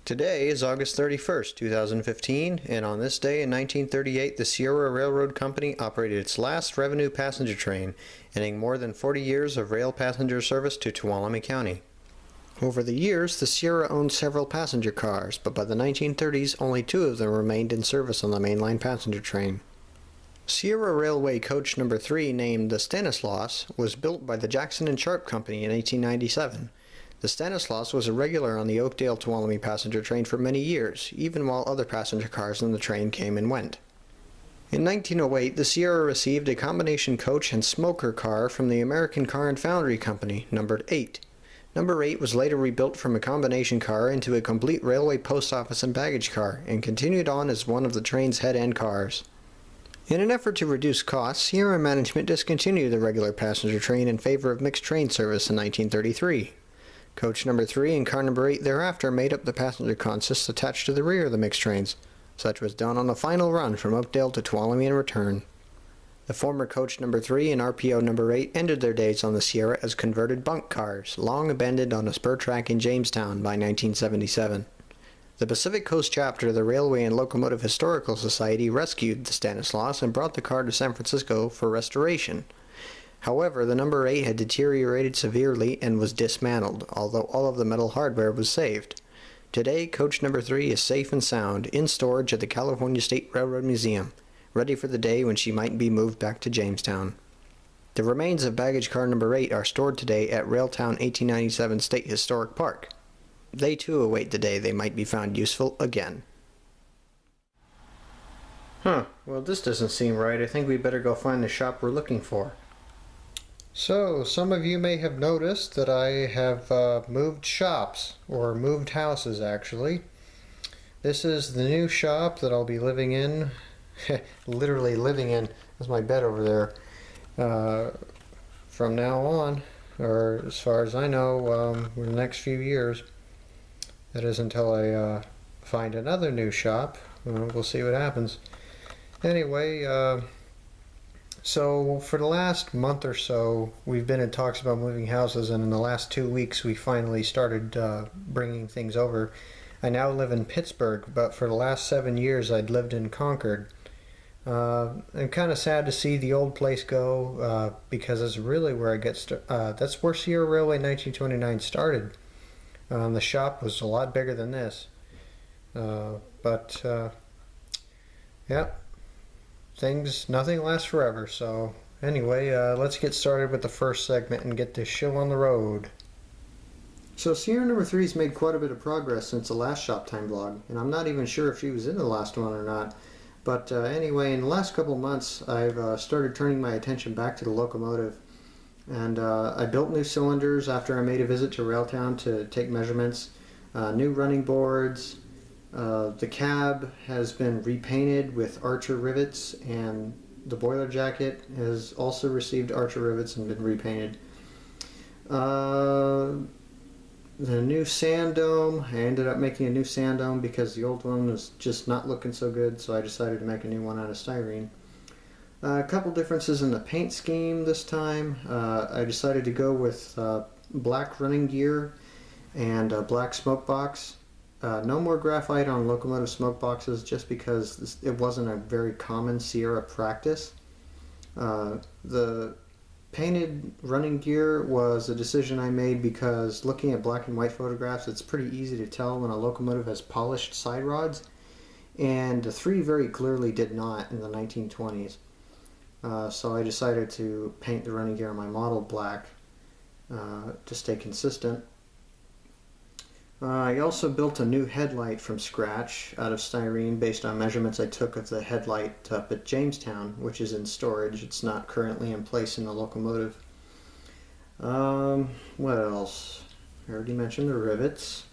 Today is August 31st, 2015, and on this day in 1938, the Sierra Railroad Company operated its last revenue passenger train, ending more than 40 years of rail passenger service to Tuolumne County. Over the years, the Sierra owned several passenger cars, but by the 1930s, only 2 of them remained in service on the mainline passenger train. Sierra Railway Coach No. 3, named the Stanislaus, was built by the Jackson and Sharp Company in 1897. The Stanislaus was a regular on the Oakdale-Tuolumne passenger train for many years, even while other passenger cars in the train came and went. In 1908, the Sierra received a combination coach and smoker car from the American Car and Foundry Company, numbered 8. Number 8 was later rebuilt from a combination car into a complete railway post office and baggage car, and continued on as one of the train's head-end cars. In an effort to reduce costs, Sierra management discontinued the regular passenger train in favor of mixed train service in 1933. Coach No. 3 and car No. 8 thereafter made up the passenger consists attached to the rear of the mixed trains. Such was done on the final run from Oakdale to Tuolumne and return. The former Coach No. 3 and RPO No. 8 ended their days on the Sierra as converted bunk cars, long abandoned on a spur track in Jamestown by 1977. The Pacific Coast chapter of the Railway and Locomotive Historical Society rescued the Stanislaus and brought the car to San Francisco for restoration. However, the No. 8 had deteriorated severely and was dismantled, although all of the metal hardware was saved. Today, Coach No. 3 is safe and sound, in storage at the California State Railroad Museum, ready for the day when she might be moved back to Jamestown. The remains of baggage car No. 8 are stored today at Railtown 1897 State Historic Park. They too await the day they might be found useful again. Well, this doesn't seem right. I think we better go find the shop we're looking for. So, some of you may have noticed that I have moved shops, or moved houses actually. This is the new shop that I'll be living in, literally living in, that's my bed over there, from now on, or as far as I know, in the next few years. That is until I find another new shop. We'll see what happens. Anyway, so for the last month or so, we've been in talks about moving houses, and in the last 2 weeks we finally started bringing things over. I now live in Pittsburgh, but for the last 7 years I'd lived in Concord. I'm kind of sad to see the old place go, because it's really where I get that's where Sierra Railway 1929 started. The shop was a lot bigger than this, yeah. Nothing lasts forever, so anyway, let's get started with the first segment and get this show on the road. So Sierra No. 3's made quite a bit of progress since the last Shoptime vlog, and I'm not even sure if she was in the last one or not. But anyway, in the last couple months, I've started turning my attention back to the locomotive. And I built new cylinders after I made a visit to Railtown to take measurements, new running boards. The cab has been repainted with Archer rivets, and the boiler jacket has also received Archer rivets and been repainted. The new sand dome, I ended up making a new sand dome because the old one was just not looking so good, so I decided to make a new one out of styrene. A couple differences in the paint scheme this time. I decided to go with black running gear and a black smoke box. No more graphite on locomotive smoke boxes, just because it wasn't a very common Sierra practice. The painted running gear was a decision I made because looking at black and white photographs, it's pretty easy to tell when a locomotive has polished side rods, and the 3 very clearly did not in the 1920s. So I decided to paint the running gear on my model black to stay consistent. I also built a new headlight from scratch out of styrene based on measurements I took of the headlight up at Jamestown, which is in storage. It's not currently in place in the locomotive. What else? I already mentioned the rivets.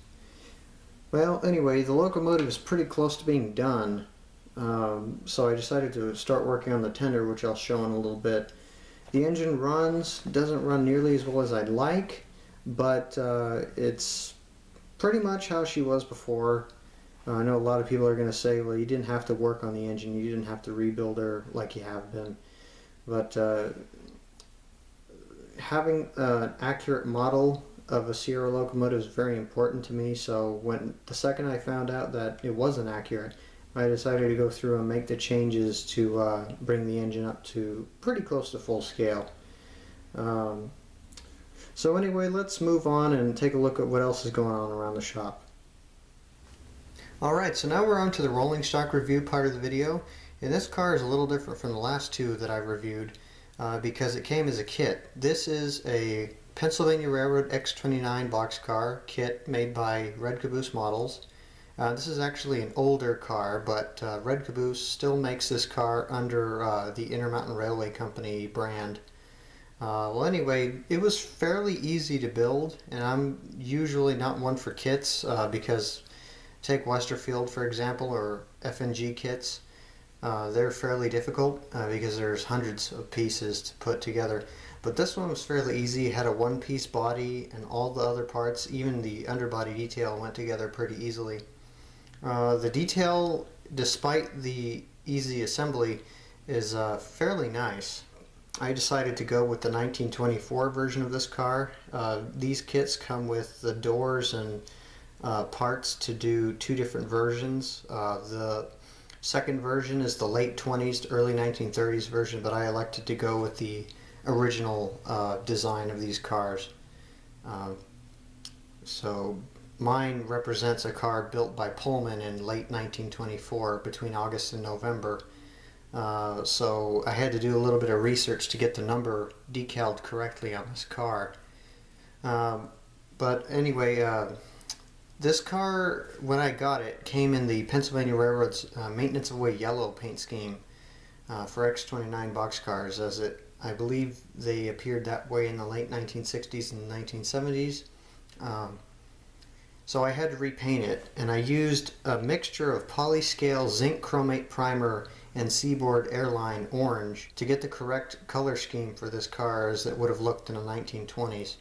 Well, anyway, the locomotive is pretty close to being done. So I decided to start working on the tender, which I'll show in a little bit. The engine doesn't run nearly as well as I'd like, but it's pretty much how she was before. I know a lot of people are going to say, well, you didn't have to work on the engine, you didn't have to rebuild her like you have been. But having an accurate model of a Sierra locomotive is very important to me, so the second I found out that it wasn't accurate, I decided to go through and make the changes to bring the engine up to pretty close to full scale. So anyway, let's move on and take a look at what else is going on around the shop. Alright, so now we're on to the rolling stock review part of the video, and this car is a little different from the last two that I've reviewed because it came as a kit. This is a Pennsylvania Railroad X29 boxcar kit made by Red Caboose Models. This is actually an older car, but Red Caboose still makes this car under the Intermountain Railway Company brand. Well, anyway, it was fairly easy to build, and I'm usually not one for kits because take Westerfield for example, or F&G kits. They're fairly difficult because there's hundreds of pieces to put together. But this one was fairly easy. It had a one-piece body, and all the other parts, even the underbody detail, went together pretty easily. The detail, despite the easy assembly, is fairly nice. I decided to go with the 1924 version of this car. These kits come with the doors and parts to do two different versions. The second version is the late 20s to early 1930s version, but I elected to go with the original design of these cars. So mine represents a car built by Pullman in late 1924 between August and November. So I had to do a little bit of research to get the number decaled correctly on this car. But anyway, this car, when I got it, came in the Pennsylvania Railroad's Maintenance Away Yellow paint scheme for X29 boxcars, as I believe they appeared that way in the late 1960s and 1970s. So I had to repaint it, and I used a mixture of polyscale zinc chromate primer and Seaboard Airline orange to get the correct color scheme for this car as it would have looked in the 1920s.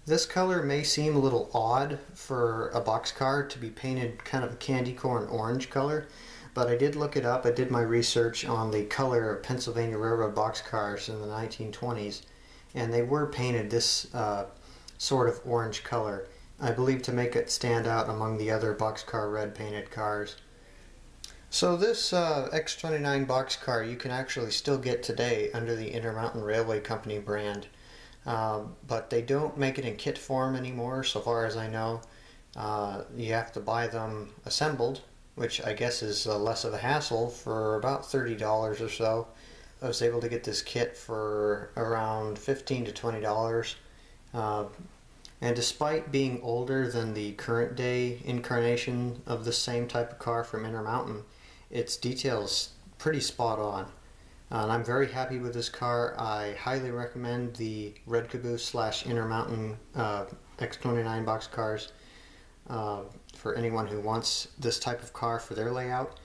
This color may seem a little odd for a boxcar to be painted kind of a candy corn orange color, but I did look it up. I did my research on the color of Pennsylvania Railroad boxcars in the 1920s, and they were painted this sort of orange color, I believe, to make it stand out among the other boxcar red painted cars. So this X29 boxcar you can actually still get today under the Intermountain Railway Company brand, but they don't make it in kit form anymore, so far as I know. You have to buy them assembled, which I guess is less of a hassle, for about $30 or so. I was able to get this kit for around $15 to $20. And despite being older than the current day incarnation of the same type of car from Intermountain, its detail's pretty spot on. And I'm very happy with this car. I highly recommend the Red Caboose / Intermountain X29 boxcars for anyone who wants this type of car for their layout.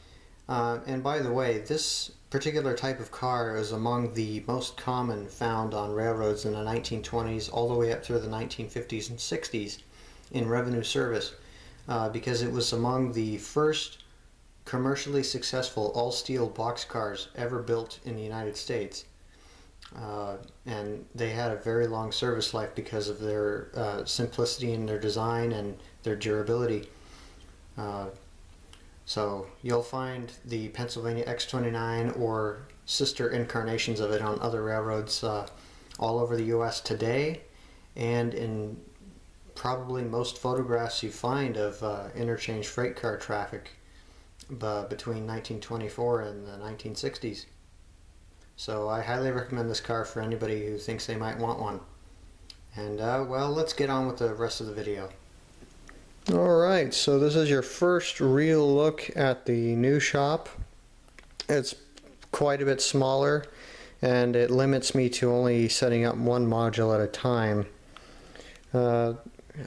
And by the way, this particular type of car is among the most common found on railroads in the 1920s all the way up through the 1950s and 60s in revenue service, because it was among the first commercially successful all-steel boxcars ever built in the United States. And they had a very long service life because of their simplicity in their design and their durability. So you'll find the Pennsylvania X29 or sister incarnations of it on other railroads all over the U.S. today, and in probably most photographs you find of interchange freight car traffic between 1924 and the 1960s. So I highly recommend this car for anybody who thinks they might want one. And well, let's get on with the rest of the video. Alright, so this is your first real look at the new shop. It's quite a bit smaller, and it limits me to only setting up one module at a time.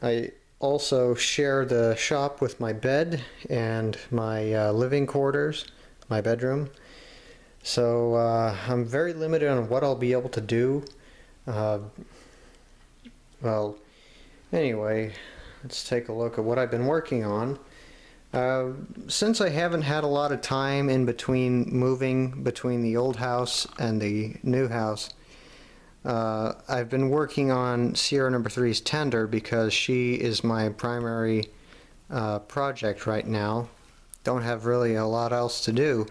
I also share the shop with my bed and my living quarters, my bedroom. So I'm very limited on what I'll be able to do. Well, anyway, let's take a look at what I've been working on. Since I haven't had a lot of time in between moving between the old house and the new house, I've been working on Sierra number 3's tender because she is my primary project right now. Don't have really a lot else to do.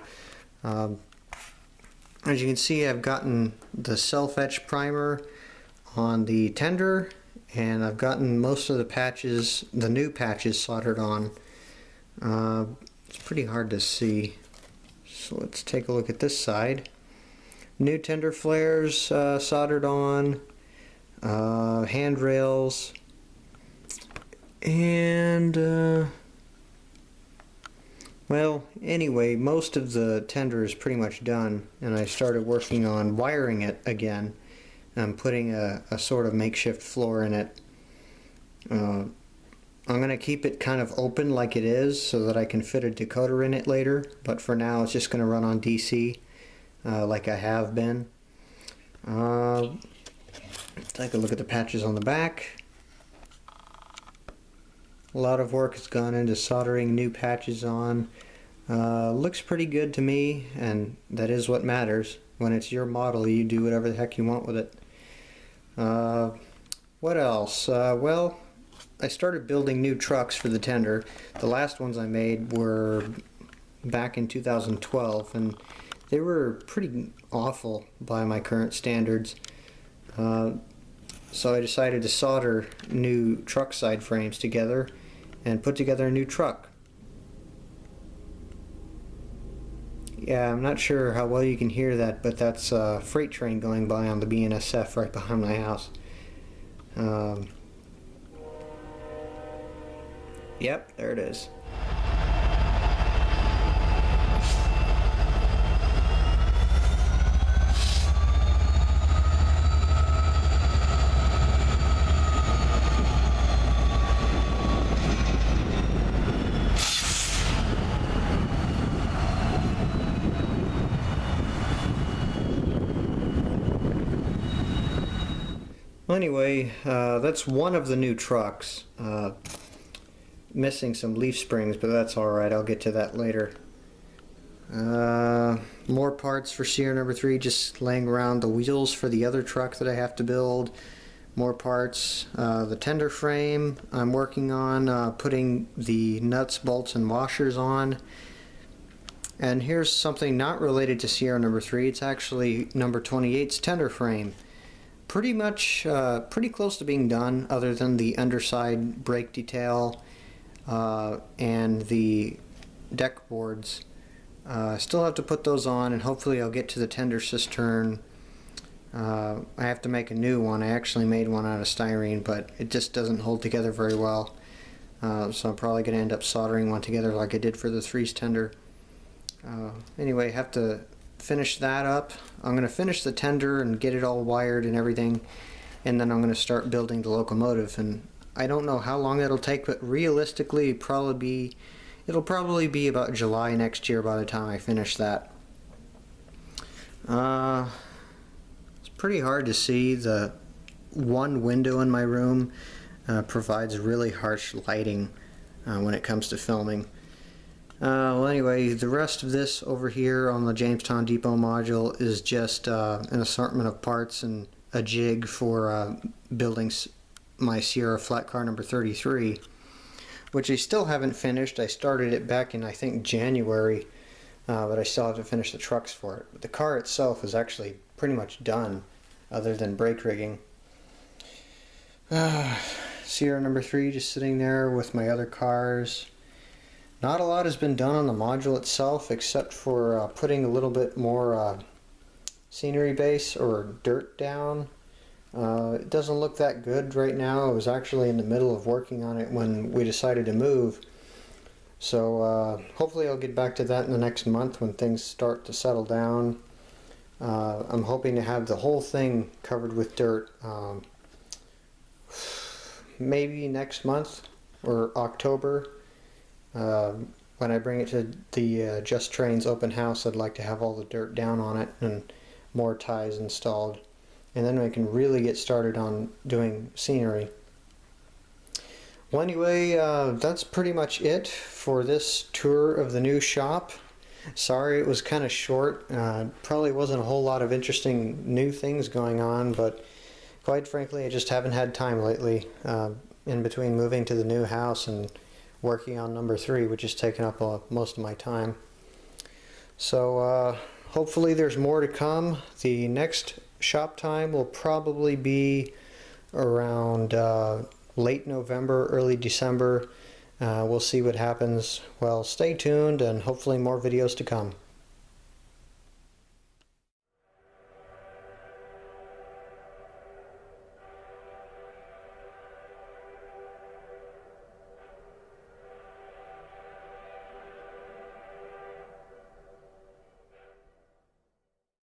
As you can see, I've gotten the self-etch primer on the tender, and I've gotten most of the patches, the new patches, soldered on. It's pretty hard to see, so let's take a look at this side. New tender flares soldered on, handrails, and well, anyway, most of the tender is pretty much done, and I started working on wiring it again. I'm putting a sort of makeshift floor in it. I'm going to keep it kind of open like it is so that I can fit a decoder in it later, but for now it's just going to run on DC like I have been. Take a look at the patches on the back. A lot of work has gone into soldering new patches on. Looks pretty good to me, and that is what matters. When it's your model, you do whatever the heck you want with it. What else? Well, I started building new trucks for the tender. The last ones I made were back in 2012, and they were pretty awful by my current standards. So I decided to solder new truck side frames together and put together a new truck. Yeah, I'm not sure how well you can hear that, but that's a freight train going by on the BNSF right behind my house. Yep, there it is. Well, anyway, that's one of the new trucks. Missing some leaf springs, but that's alright, I'll get to that later. More parts for Sierra number 3, just laying around the wheels for the other truck that I have to build. More parts. The tender frame I'm working on putting the nuts, bolts, and washers on. And here's something not related to Sierra number 3, it's actually number 28's tender frame. Pretty much, pretty close to being done, other than the underside brake detail and the deck boards. I still have to put those on, and hopefully I'll get to the tender cistern. I have to make a new one. I actually made one out of styrene, but it just doesn't hold together very well. So I'm probably going to end up soldering one together like I did for the 3's tender. Anyway, I have to finish that up. I'm going to finish the tender and get it all wired and everything, and then I'm going to start building the locomotive. And I don't know how long it'll take, but realistically it'll probably be about July next year by the time I finish that. It's pretty hard to see. The one window in my room provides really harsh lighting when it comes to filming. Well, anyway, the rest of this over here on the Jamestown Depot module is just an assortment of parts and a jig for building my Sierra flat car number 33, which I still haven't finished. I started it back in, I think, January, but I still have to finish the trucks for it. But the car itself is actually pretty much done, other than brake rigging. Sierra number 3 just sitting there with my other cars. Not a lot has been done on the module itself, except for putting a little bit more scenery base or dirt down. It doesn't look that good right now. I was actually in the middle of working on it when we decided to move. So hopefully I'll get back to that in the next month when things start to settle down. I'm hoping to have the whole thing covered with dirt maybe next month or October. When I bring it to the Just Trains open house, I'd like to have all the dirt down on it and more ties installed. And then I can really get started on doing scenery. Well, anyway, that's pretty much it for this tour of the new shop. Sorry it was kind of short. Probably wasn't a whole lot of interesting new things going on, but quite frankly, I just haven't had time lately, in between moving to the new house and working on number 3, which has taken up most of my time. So hopefully there's more to come. The next shop time will probably be around late November, early December. We'll see what happens. Well, stay tuned and hopefully more videos to come.